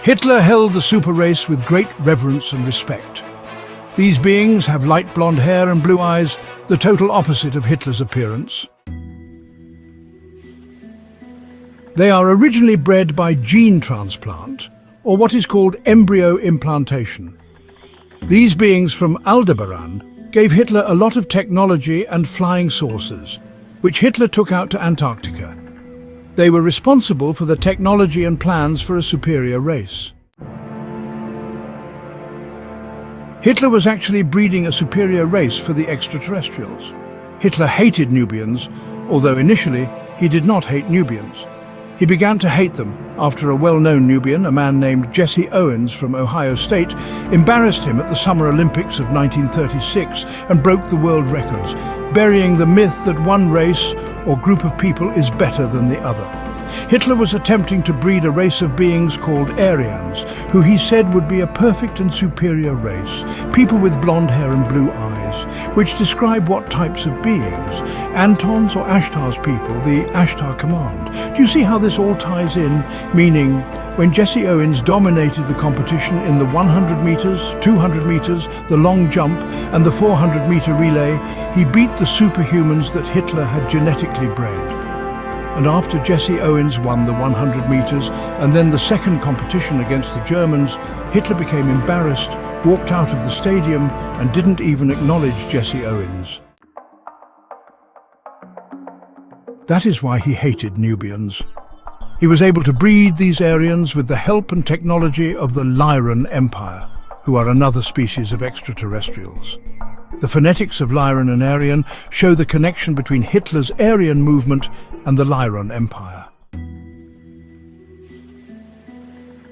Hitler held the super race with great reverence and respect. These beings have light blonde hair and blue eyes, the total opposite of Hitler's appearance. They are originally bred by gene transplant, or what is called embryo implantation. These beings from Aldebaran gave Hitler a lot of technology and flying saucers, which Hitler took out to Antarctica. They were responsible for the technology and plans for a superior race. Hitler was actually breeding a superior race for the extraterrestrials. Hitler hated Nubians, although initially he did not hate Nubians. He began to hate them after a well-known Nubian, a man named Jesse Owens from Ohio State, embarrassed him at the Summer Olympics of 1936 and broke the world records, burying the myth that one race or group of people is better than the other. Hitler was attempting to breed a race of beings called Aryans, who he said would be a perfect and superior race, people with blonde hair and blue eyes, which describe what types of beings. Anton's or Ashtar's people, the Ashtar command. Do you see how this all ties in? Meaning, when Jesse Owens dominated the competition in the 100 meters, 200 meters, the long jump and the 400-meter relay, he beat the superhumans that Hitler had genetically bred. And after Jesse Owens won the 100 meters and then the second competition against the Germans, Hitler became embarrassed, walked out of the stadium and didn't even acknowledge Jesse Owens. That is why he hated Nubians. He was able to breed these Aryans with the help and technology of the Lyran Empire, who are another species of extraterrestrials. The phonetics of Lyran and Aryan show the connection between Hitler's Aryan movement and the Lyran Empire.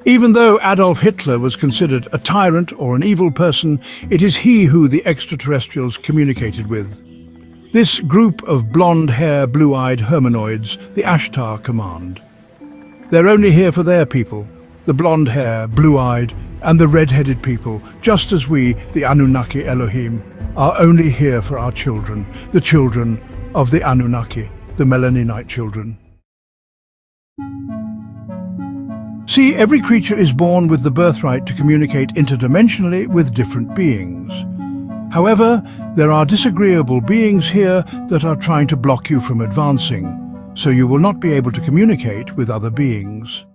Even though Adolf Hitler was considered a tyrant or an evil person, it is he who the extraterrestrials communicated with. This group of blonde-hair, blue-eyed Hermanoids, the Ashtar command. They're only here for their people, the blonde-hair, blue-eyed, and the red-headed people, just as we, the Anunnaki Elohim, are only here for our children, the children of the Anunnaki, the Melaninite children. See, every creature is born with the birthright to communicate interdimensionally with different beings. However, there are disagreeable beings here that are trying to block you from advancing, so you will not be able to communicate with other beings.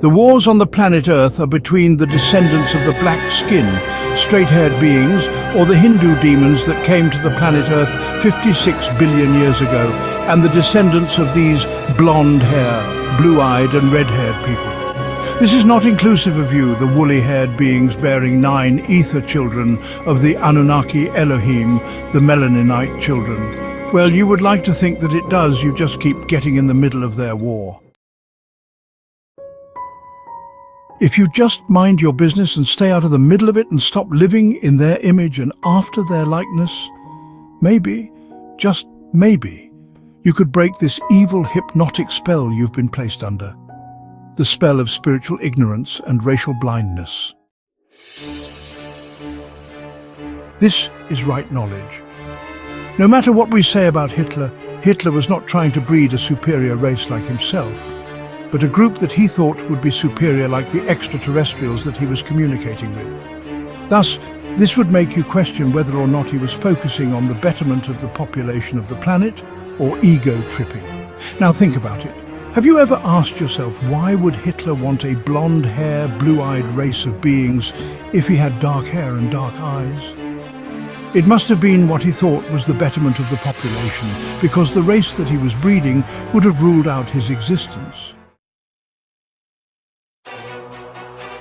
The wars on the planet Earth are between the descendants of the black skin, straight-haired beings, or the Hindu demons that came to the planet Earth 56 billion years ago, and the descendants of these blonde-hair, blue-eyed and red-haired people. This is not inclusive of you, the woolly-haired beings bearing 9 ether children of the Anunnaki Elohim, the Melaninite children. Well, you would like to think that it does, you just keep getting in the middle of their war. If you just mind your business and stay out of the middle of it and stop living in their image and after their likeness, maybe, just maybe, you could break this evil hypnotic spell you've been placed under. The spell of spiritual ignorance and racial blindness. This is right knowledge. No matter what we say about Hitler, Hitler was not trying to breed a superior race like himself, but a group that he thought would be superior like the extraterrestrials that he was communicating with. Thus, this would make you question whether or not he was focusing on the betterment of the population of the planet or ego-tripping. Now think about it. Have you ever asked yourself why would Hitler want a blonde-hair, blue-eyed race of beings if he had dark hair and dark eyes? It must have been what he thought was the betterment of the population, because the race that he was breeding would have ruled out his existence.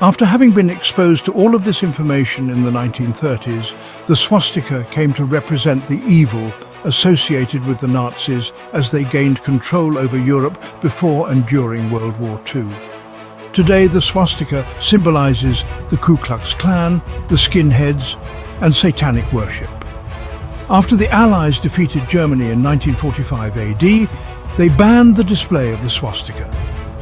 After having been exposed to all of this information in the 1930s, the swastika came to represent the evil associated with the Nazis as they gained control over Europe before and during World War II. Today, the swastika symbolizes the Ku Klux Klan, the skinheads, and satanic worship. After the Allies defeated Germany in 1945 AD, they banned the display of the swastika.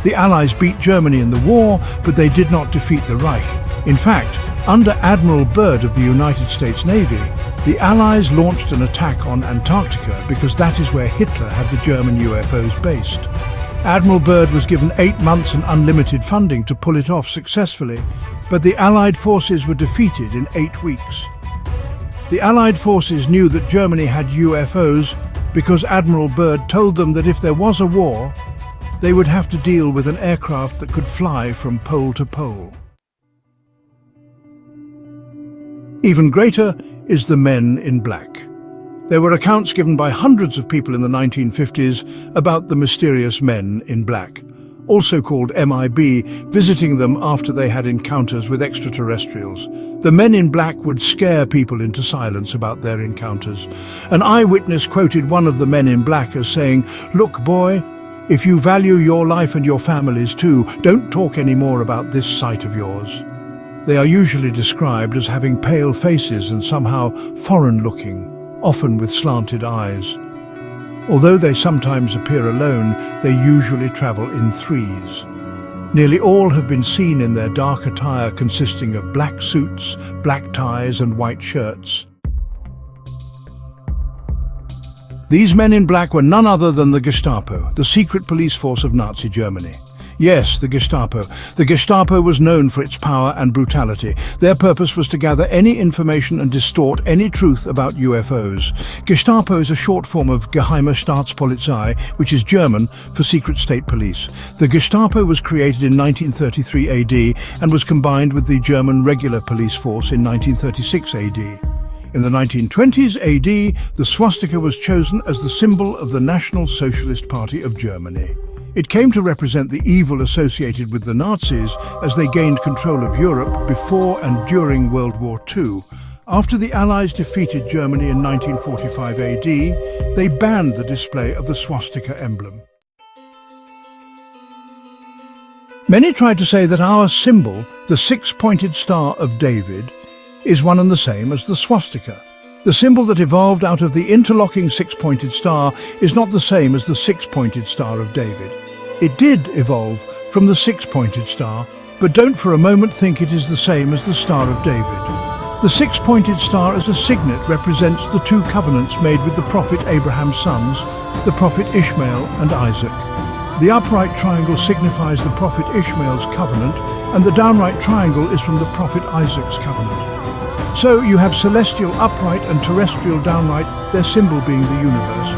The Allies beat Germany in the war, but they did not defeat the Reich. In fact, under Admiral Byrd of the United States Navy, the Allies launched an attack on Antarctica because that is where Hitler had the German UFOs based. Admiral Byrd was given 8 months and unlimited funding to pull it off successfully, but the Allied forces were defeated in 8 weeks. The Allied forces knew that Germany had UFOs because Admiral Byrd told them that if there was a war, they would have to deal with an aircraft that could fly from pole to pole. Even greater is the Men in Black. There were accounts given by hundreds of people in the 1950s about the mysterious Men in Black, also called MIB, visiting them after they had encounters with extraterrestrials. The Men in Black would scare people into silence about their encounters. An eyewitness quoted one of the Men in Black as saying, "Look, boy, if you value your life and your family's too, don't talk any more about this sight of yours." They are usually described as having pale faces and somehow foreign-looking, often with slanted eyes. Although they sometimes appear alone, they usually travel in threes. Nearly all have been seen in their dark attire consisting of black suits, black ties and white shirts. These Men in Black were none other than the Gestapo, the secret police force of Nazi Germany. Yes, the Gestapo. The Gestapo was known for its power and brutality. Their purpose was to gather any information and distort any truth about UFOs. Gestapo is a short form of Geheime Staatspolizei, which is German for secret state police. The Gestapo was created in 1933 AD and was combined with the German regular police force in 1936 AD. In the 1920s AD, the swastika was chosen as the symbol of the National Socialist Party of Germany. It came to represent the evil associated with the Nazis as they gained control of Europe before and during World War II. After the Allies defeated Germany in 1945 AD, they banned the display of the swastika emblem. Many tried to say that our symbol, the six-pointed Star of David, is one and the same as the swastika. The symbol that evolved out of the interlocking six-pointed star is not the same as the six-pointed Star of David. It did evolve from the six-pointed star, but don't for a moment think it is the same as the Star of David. The six-pointed star as a signet represents the two covenants made with the prophet Abraham's sons, the prophet Ishmael and Isaac. The upright triangle signifies the prophet Ishmael's covenant, and the downright triangle is from the prophet Isaac's covenant. So you have celestial upright and terrestrial downright, their symbol being the universe.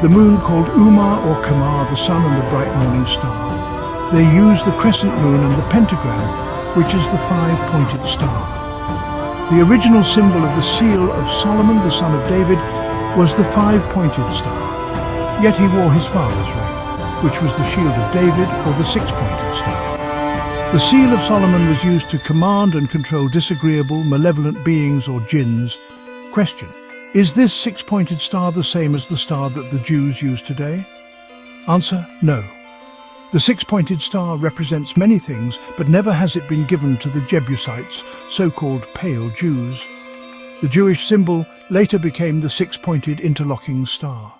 The moon called Umar or Kamar, the sun and the bright morning star. They use the crescent moon and the pentagram, which is the five-pointed star. The original symbol of the seal of Solomon, the son of David, was the five-pointed star. Yet he wore his father's ring, which was the shield of David or the six-pointed star. The seal of Solomon was used to command and control disagreeable, malevolent beings or jinns. Question: is this six-pointed star the same as the star that the Jews use today? Answer: no. The six-pointed star represents many things, but never has it been given to the Jebusites, so-called pale Jews. The Jewish symbol later became the six-pointed interlocking star.